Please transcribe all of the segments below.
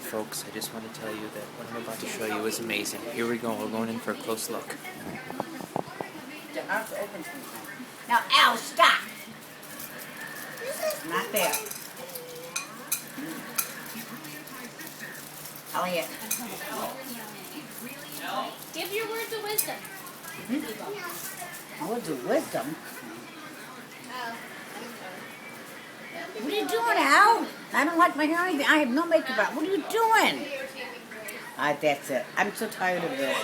folks, I just want to tell you that what I'm about to show you is amazing. Here we go, we're going in for a close look. Now, Al, stop! Not there. Elliot. Give your words of wisdom. Words of wisdom? What are you doing, Al? I don't like my hair or anything. I have no makeup on. What are you doing? That's it. I'm so tired of this.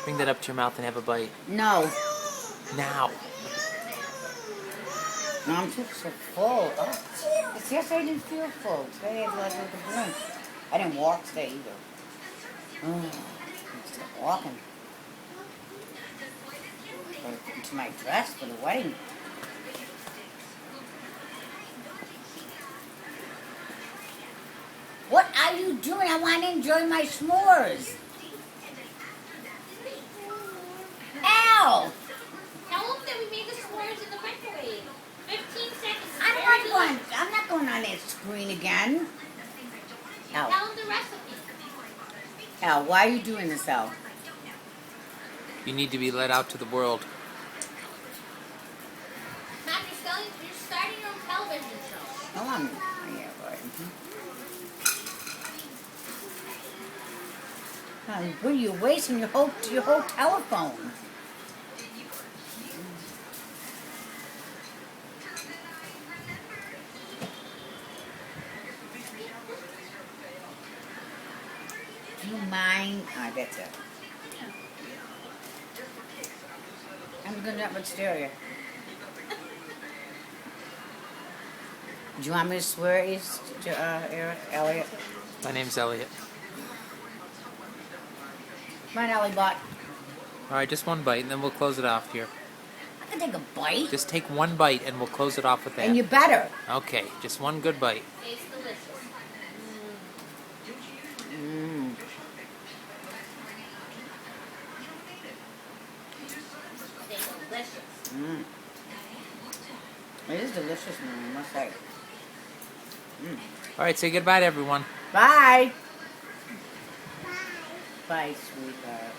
Bring that up to your mouth and have a bite. No. Now. No, I'm just so full. Oh. It's yesterday I didn't feel full. Today I feel like a blink. I didn't walk today either. Oh, I'm still walking. Into my dress for the wedding. What are you doing? I want to enjoy my s'mores. Al! Tell them that we made the s'mores in the microwave. 15 seconds. I'm not going on that screen again. Al. Tell them the recipe. Al, why are you doing this, Al? You need to be let out to the world. Mom, you're starting your own television show. Come on. Yeah, right. What are you wasting your whole telephone? Do you mind? Ah, that's it. I'm gonna have hysteria. Do you want me to swear Elliot? My name's Elliot. Come on, Ellie Bot. Alright, just one bite and then we'll close it off here. I can take a bite. Just take one bite and we'll close it off with that. And you better. Okay, just one good bite. Tastes delicious. Mmm. Tastes delicious. Mmm. It is delicious, I must say. Mm. Alright, say goodbye to everyone. Bye. Bye, sweetheart.